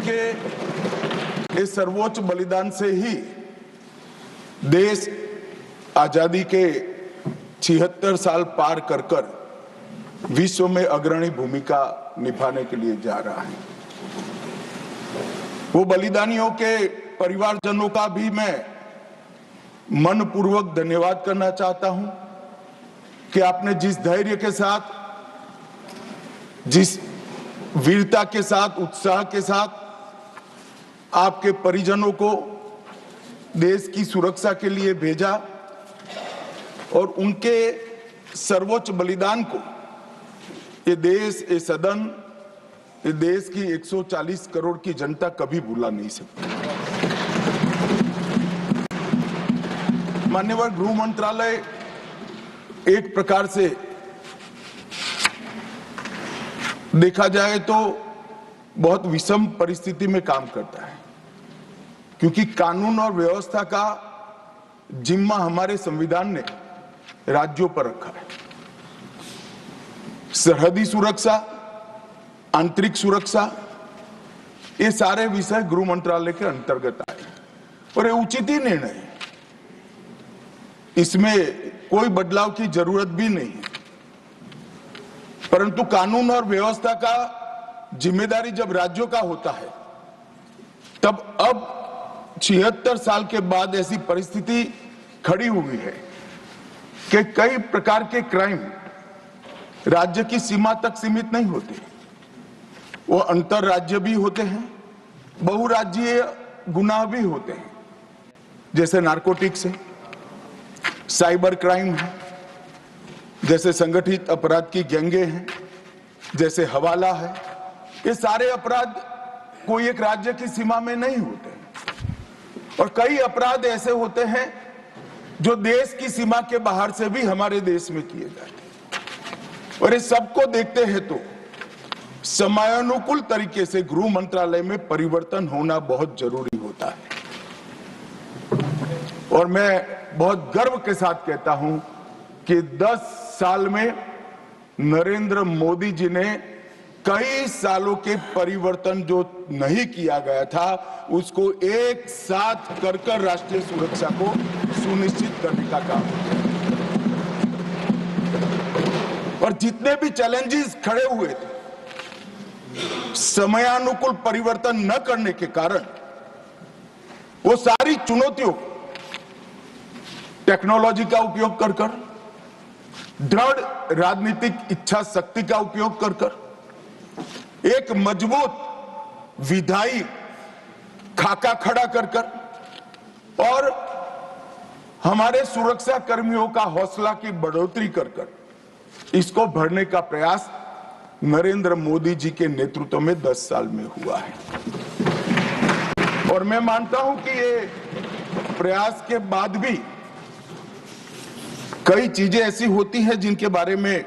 के इस सर्वोच्च बलिदान से ही देश आजादी के 76 साल पार कर विश्व में अग्रणी भूमिका निभाने के लिए जा रहा है। वो बलिदानियों के परिवारजनों का भी मैं मनपूर्वक धन्यवाद करना चाहता हूं कि आपने जिस धैर्य के साथ, जिस वीरता के साथ, उत्साह के साथ आपके परिजनों को देश की सुरक्षा के लिए भेजा और उनके सर्वोच्च बलिदान को ये देश, ये सदन, ये देश की 140 करोड़ की जनता कभी भुला नहीं सकती। मान्यवर गृह मंत्रालय एक प्रकार से देखा जाए तो बहुत विषम परिस्थिति में काम करता है, क्योंकि कानून और व्यवस्था का जिम्मा हमारे संविधान ने राज्यों पर रखा है। सरहदी सुरक्षा, आंतरिक सुरक्षा, ये सारे विषय गृह मंत्रालय के अंतर्गत आए और ये उचित ही निर्णय है, इसमें कोई बदलाव की जरूरत भी नहीं है। परंतु कानून और व्यवस्था का जिम्मेदारी जब राज्यों का होता है, तब अब 76 साल के बाद ऐसी परिस्थिति खड़ी हुई है कि कई प्रकार के क्राइम राज्य की सीमा तक सीमित नहीं होते, वो अंतर राज्य भी होते हैं, बहुराज्यीय गुनाह भी होते हैं, जैसे नारकोटिक्स है, साइबर क्राइम है, जैसे संगठित अपराध की गैंगे हैं, जैसे हवाला है। ये सारे अपराध कोई एक राज्य की सीमा में नहीं होते और कई अपराध ऐसे होते हैं जो देश की सीमा के बाहर से भी हमारे देश में किए जाते हैं। और इस सबको देखते हैं तो समयानुकूल तरीके से गृह मंत्रालय में परिवर्तन होना बहुत जरूरी होता है। और मैं बहुत गर्व के साथ कहता हूं कि 10 साल में नरेंद्र मोदी जी ने कई सालों के परिवर्तन जो नहीं किया गया था उसको एक साथ कर राष्ट्रीय सुरक्षा को सुनिश्चित करने का काम किया। और जितने भी चैलेंजेस खड़े हुए थे, समयानुकूल परिवर्तन न करने के कारण वो सारी चुनौतियों को टेक्नोलॉजी का उपयोग कर दृढ़ राजनीतिक इच्छा शक्ति का उपयोग कर एक मजबूत विधायी खाका खड़ा कर और हमारे सुरक्षा कर्मियों का हौसला की बढ़ोतरी कर इसको भरने का प्रयास नरेंद्र मोदी जी के नेतृत्व में 10 साल में हुआ है। और मैं मानता हूं कि ये प्रयास के बाद भी कई चीजें ऐसी होती हैं जिनके बारे में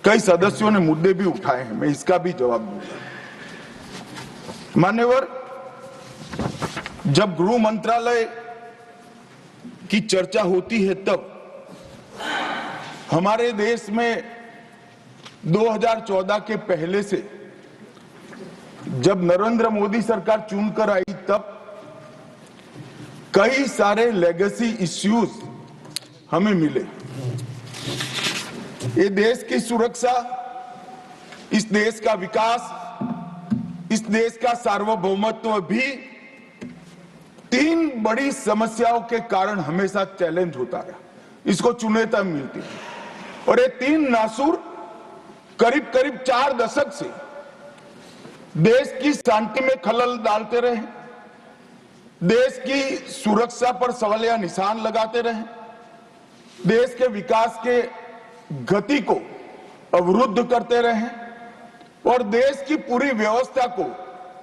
कई सदस्यों ने मुद्दे भी उठाए हैं, मैं इसका भी जवाब दूंगा। मान्यवर, जब गृह मंत्रालय की चर्चा होती है तब हमारे देश में 2014 के पहले से जब नरेंद्र मोदी सरकार चुनकर आई तब कई सारे लेगेसी इश्यूज हमें मिले। ये देश की सुरक्षा, इस देश का विकास, इस देश का सार्वभौमत्व भी 3 बड़ी समस्याओं के कारण हमेशा चैलेंज होता रहा, इसको चुनौतियां मिलती है। और ये 3 नासूर करीब 4 दशक से देश की शांति में खलल डालते रहे, देश की सुरक्षा पर सवालिया निशान लगाते रहे, देश के विकास के गति को अवरुद्ध करते रहे और देश की पूरी व्यवस्था को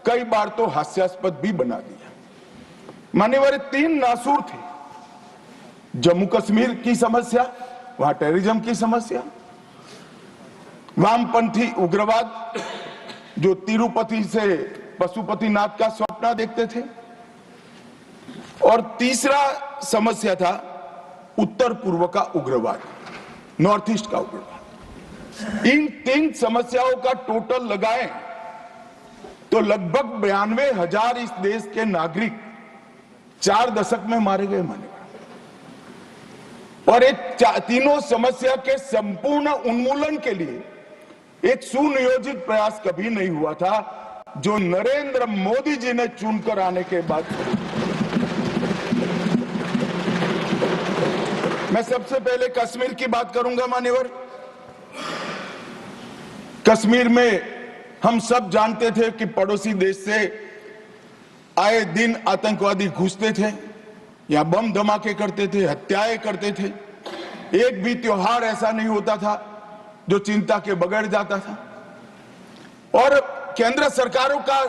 कई बार तो हास्यास्पद भी बना दिया। मान्यवर, 3 नासूर थे, जम्मू कश्मीर की समस्या, वहां टेररिज्म की समस्या, वामपंथी उग्रवाद जो तिरुपति से पशुपतिनाथ का स्वप्न देखते थे, और तीसरा समस्या था उत्तर पूर्व का उग्रवाद, नॉर्थ ईस्ट का उग्रवाद। इन 3 समस्याओं का टोटल लगाएं तो लगभग 92,000 इस देश के नागरिक 4 दशक में मारे गए मान्यवर। और एक तीनों समस्या के संपूर्ण उन्मूलन के लिए एक सुनियोजित प्रयास कभी नहीं हुआ था, जो नरेंद्र मोदी जी ने चुनकर आने के बाद। मैं सबसे पहले कश्मीर की बात करूंगा मान्यवर। कश्मीर में हम सब जानते थे कि पड़ोसी देश से आए दिन आतंकवादी घुसते थे, यहां बम धमाके करते थे, हत्याएं करते थे। एक भी त्योहार ऐसा नहीं होता था जो चिंता के बगैर जाता था। और केंद्र सरकारों का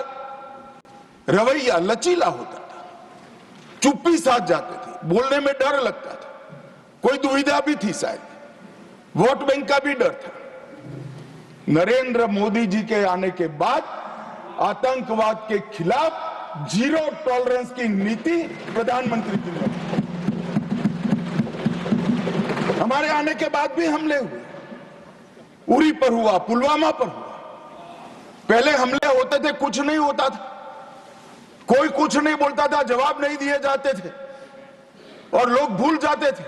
रवैया लचीला होता था, चुप्पी साध जाते थे, बोलने में डर लगता था, कोई दुविधा भी थी, शायद वोट बैंक का भी डर था। नरेंद्र मोदी जी के आने के बाद आतंकवाद के खिलाफ जीरो टॉलरेंस की नीति प्रधानमंत्री की ने। हमारे आने के बाद भी हमले हुए, उरी पर हुआ, पुलवामा पर हुआ। पहले हमले होते थे, कुछ नहीं होता था, कोई कुछ नहीं बोलता था, जवाब नहीं दिए जाते थे और लोग भूल जाते थे।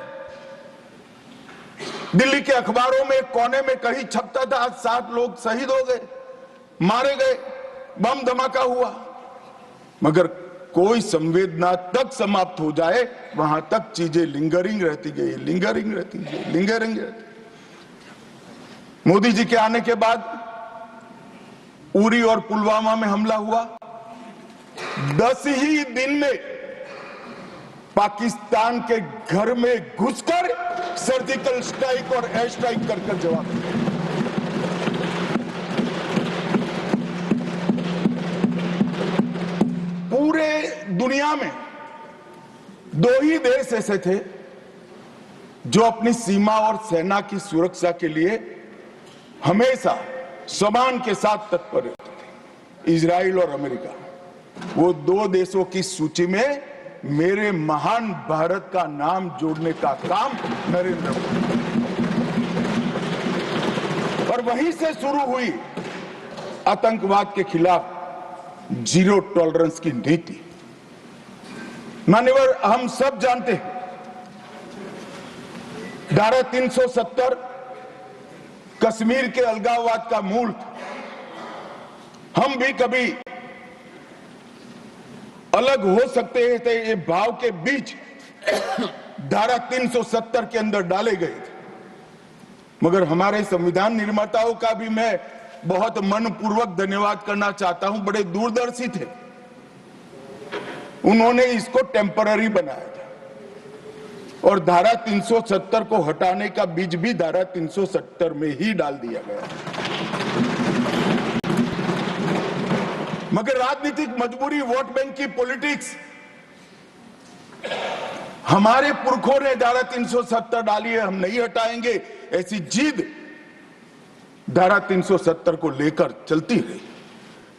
दिल्ली के अखबारों में कोने में कहीं छपता था, आज 7 लोग शहीद हो गए, मारे गए, बम धमाका हुआ। मगर कोई संवेदना तक समाप्त हो जाए, वहां तक चीजें लिंगरिंग रहती गई, लिंगरिंग रहती गई, लिंगरिंग रहती। मोदी जी के आने के बाद उरी और पुलवामा में हमला हुआ। 10 ही दिन में पाकिस्तान के घर में घुसकर सर्जिकल स्ट्राइक और एयर स्ट्राइक कर जवाब दिया। पूरे दुनिया में 2 ही देश ऐसे थे जो अपनी सीमा और सेना की सुरक्षा के लिए हमेशा सम्मान के साथ तत्पर रहते थे, इजराइल और अमेरिका। वो 2 देशों की सूची में मेरे महान भारत का नाम जोड़ने का काम नरेंद्र मोदी, और वहीं से शुरू हुई आतंकवाद के खिलाफ जीरो टॉलरेंस की नीति। मान्यवर, हम सब जानते हैं धारा 370 कश्मीर के अलगाववाद का मूल था। हम भी कभी अलग हो सकते थे, ये भाव के बीच धारा 370 के अंदर डाले गए थे। मगर हमारे संविधान निर्माताओं का भी मैं बहुत मनपूर्वक धन्यवाद करना चाहता हूं, बड़े दूरदर्शी थे। उन्होंने इसको टेम्पररी बनाया था और धारा 370 को हटाने का बीज भी धारा 370 में ही डाल दिया गया। मगर राजनीतिक मजबूरी, वोट बैंक की पॉलिटिक्स, हमारे पुरखों ने धारा 370 डाली है, हम नहीं हटाएंगे, ऐसी जिद धारा 370 को लेकर चलती रही,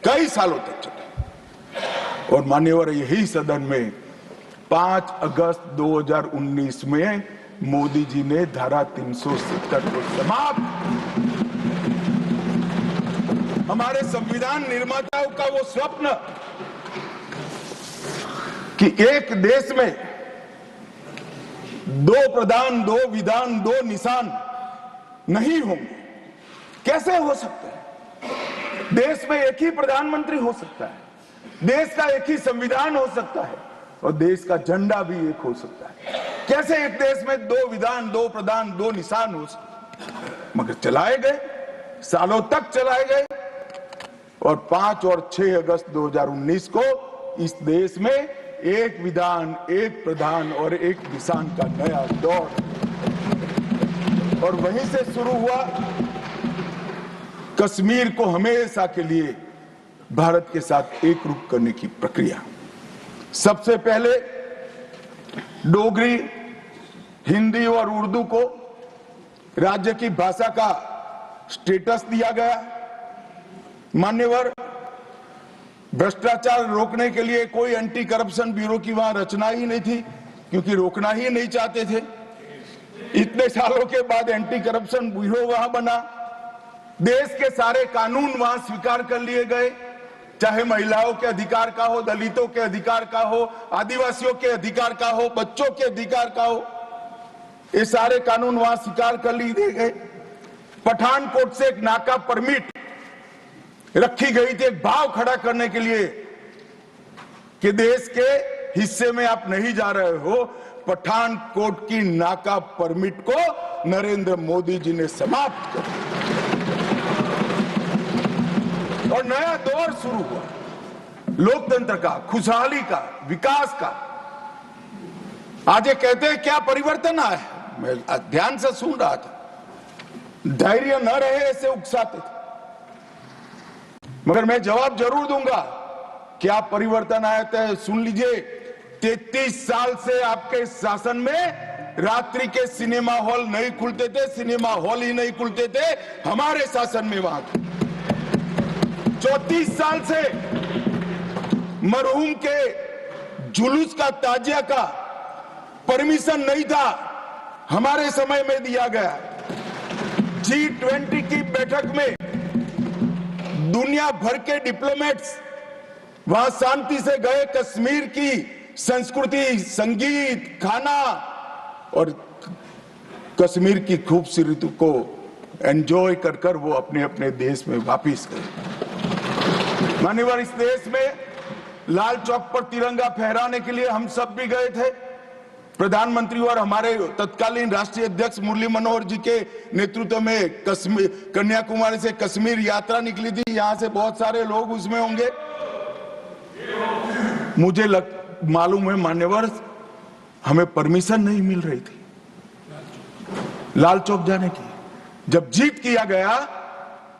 कई सालों तक चली। और मान्यवर, यही सदन में 5 अगस्त 2019 में मोदी जी ने धारा 370 को समाप्त। हमारे संविधान निर्माताओं का वो स्वप्न कि एक देश में 2 प्रधान, 2 विधान, 2 निशान नहीं होंगे, कैसे हो सकता है? देश में एक ही प्रधानमंत्री हो सकता है, देश का एक ही संविधान हो सकता है और देश का झंडा भी एक हो सकता है। कैसे एक देश में 2 विधान, 2 प्रधान, 2 निशान हो सकते? मगर चलाए गए, सालों तक चलाए गए और 5 और 6 अगस्त 2019 को इस देश में एक विधान, एक प्रधान और एक निशान का नया दौर, और वहीं से शुरू हुआ कश्मीर को हमेशा के लिए भारत के साथ एकरूप करने की प्रक्रिया। सबसे पहले डोगरी, हिंदी और उर्दू को राज्य की भाषा का स्टेटस दिया गया। मान्यवर, भ्रष्टाचार रोकने के लिए कोई एंटी करप्शन ब्यूरो की वहां रचना ही नहीं थी, क्योंकि रोकना ही नहीं चाहते थे। इतने सालों के बाद एंटी करप्शन ब्यूरो वहां बना, देश के सारे कानून वहां स्वीकार कर लिए गए चाहे महिलाओं के अधिकार का हो, दलितों के अधिकार का हो, आदिवासियों के अधिकार का हो, बच्चों के अधिकार का हो, ये सारे कानून वहां स्वीकार कर लिए गए। पठानकोट से एक नाका परमिट रखी गई थी एक भाव खड़ा करने के लिए कि देश के हिस्से में आप नहीं जा रहे हो। पठानकोट की नाका परमिट को नरेंद्र मोदी जी ने समाप्त कर दिया और नया दौर शुरू हुआ लोकतंत्र का, खुशहाली का, विकास का। आज ये कहते हैं क्या परिवर्तन आया है, मैं ध्यान से सुन रहा था, धैर्य न रहे ऐसे उकसाते थे, मगर मैं जवाब जरूर दूंगा। क्या परिवर्तन आया था सुन लीजिए। 33 साल से आपके शासन में रात्रि के सिनेमा हॉल नहीं खुलते थे, सिनेमा हॉल ही नहीं खुलते थे हमारे शासन में। वहां 34 साल से मरहूम के जुलूस का, ताजिया का परमिशन नहीं था, हमारे समय में दिया गया। G20 की बैठक में दुनिया भर के डिप्लोमेट्स वहां शांति से गए। कश्मीर की संस्कृति, संगीत, खाना और कश्मीर की खूबसूरती को एंजॉय कर कर वो अपने अपने देश में वापिस गए। मान्यवर, इस देश में लाल चौक पर तिरंगा फहराने के लिए हम सब भी गए थे। प्रधानमंत्री और हमारे तत्कालीन राष्ट्रीय अध्यक्ष मुरली मनोहर जी के नेतृत्व में कन्याकुमारी से कश्मीर यात्रा निकली थी। यहां से बहुत सारे लोग उसमें होंगे। मुझे मालूम है मान्यवर, हमें परमिशन नहीं मिल रही थी लाल चौक जाने की। जब जीत किया गया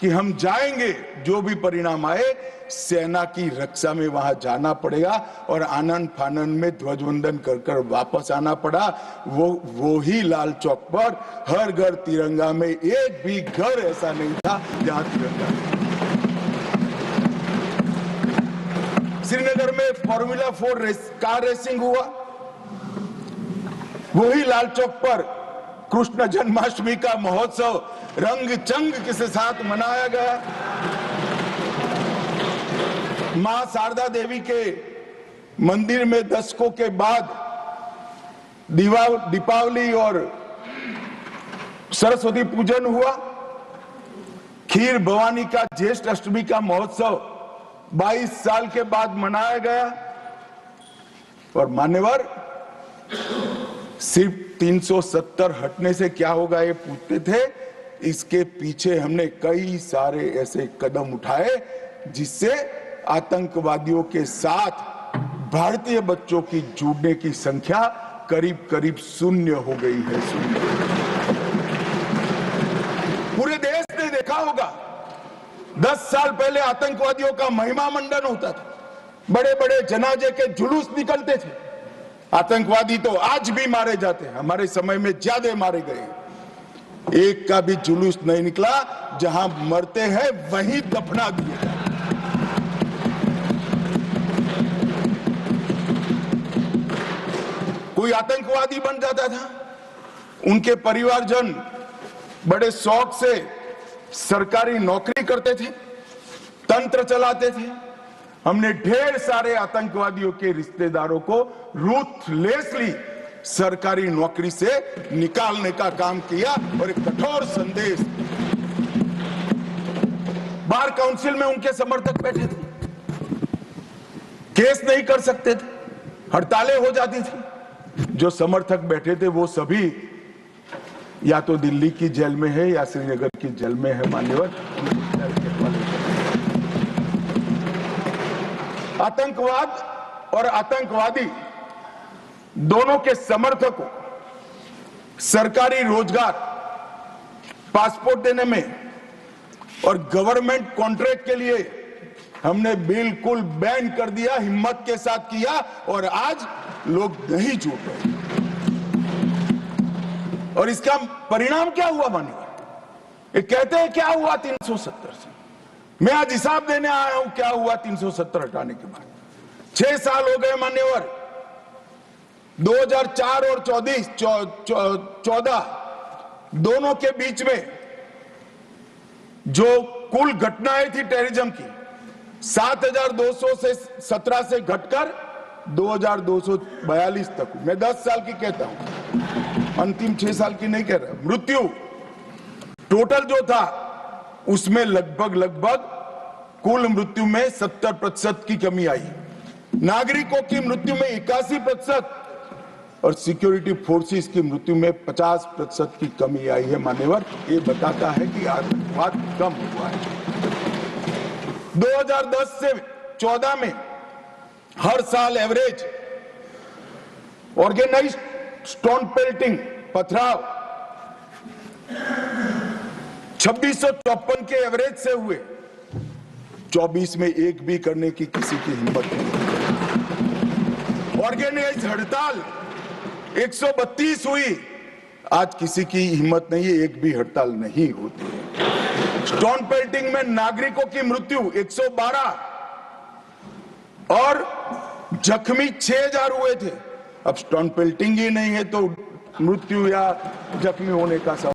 कि हम जाएंगे, जो भी परिणाम आए, सेना की रक्षा में वहां जाना पड़ेगा और आनंद फानन में ध्वजवंदन कर कर वापस आना पड़ा। वो ही लाल चौक पर हर घर तिरंगा में, एक भी घर ऐसा नहीं था जहां तिरंगा। श्रीनगर में फॉर्मूला 4 कार रेसिंग हुआ, वही लाल चौक पर कृष्ण जन्माष्टमी का महोत्सव रंग चंग के साथ मनाया गया। मां शारदा देवी के मंदिर में दशकों के बाद दीपावली और सरस्वती पूजन हुआ। खीर भवानी का ज्येष्ठ अष्टमी का महोत्सव 22 साल के बाद मनाया गया। और मान्यवर, सिर्फ 370 हटने से क्या होगा ये पूछते थे। इसके पीछे हमने कई सारे ऐसे कदम उठाए जिससे आतंकवादियों के साथ भारतीय बच्चों की जुड़ने की संख्या करीब करीब शून्य हो गई है। पूरे देश ने देखा होगा, 10 साल पहले आतंकवादियों का महिमा मंडन होता था, बड़े बड़े जनाजे के जुलूस निकलते थे। आतंकवादी तो आज भी मारे जाते हैं, हमारे समय में ज्यादा मारे गए। एक का भी जुलूस नहीं निकला, जहां मरते हैं वहीं दफना दिए जाते। कोई आतंकवादी बन जाता था, उनके परिवारजन बड़े शौक से सरकारी नौकरी करते थे, तंत्र चलाते थे। हमने ढेर सारे आतंकवादियों के रिश्तेदारों को रूथलेसली सरकारी नौकरी से निकालने का काम किया और एक कठोर संदेश। बार काउंसिल में उनके समर्थक बैठे थे, केस नहीं कर सकते थे, हड़तालें हो जाती थी। जो समर्थक बैठे थे वो सभी या तो दिल्ली की जेल में है या श्रीनगर की जेल में है। मान्यवर, आतंकवाद और आतंकवादी दोनों के समर्थकों सरकारी रोजगार, पासपोर्ट देने में और गवर्नमेंट कॉन्ट्रैक्ट के लिए हमने बिल्कुल बैन कर दिया, हिम्मत के साथ किया और आज लोग नहीं जुड़ रहे। और इसका परिणाम क्या हुआ मानिए? ये कहते हैं क्या हुआ 370 से। मैं आज हिसाब देने आया हूं क्या हुआ 370 हटाने के बाद। 6 साल हो गए मान्यवर। 2004 और 14 दोनों के बीच में जो कुल घटनाएं थी टेररिज्म की, 7,200 से 17 से घटकर 2,242 तक। मैं 10 साल की कहता हूं, अंतिम 6 साल की नहीं कह रहा। मृत्यु टोटल जो था उसमें लगभग कुल मृत्यु में 70% की कमी आई। नागरिकों की मृत्यु में 81% और सिक्योरिटी फोर्सेस की मृत्यु में 50% की कमी आई है। मान्यवर, ये बताता है कि आतंकवाद कम हुआ है। 2010 से 14 में हर साल एवरेज ऑर्गेनाइज्ड स्टोन पेल्टिंग पथराव 2654 के एवरेज से हुए। 24 में एक भी करने की किसी की हिम्मत नहीं। ऑर्गेनाइज्ड हड़ताल 132 हुई, आज किसी की हिम्मत नहीं है, एक भी हड़ताल नहीं होती है। स्टोन पेल्टिंग में नागरिकों की मृत्यु 112 और जख्मी 6,000 हुए थे। अब स्टोन पेल्टिंग ही नहीं है तो मृत्यु या जख्मी होने का सवाल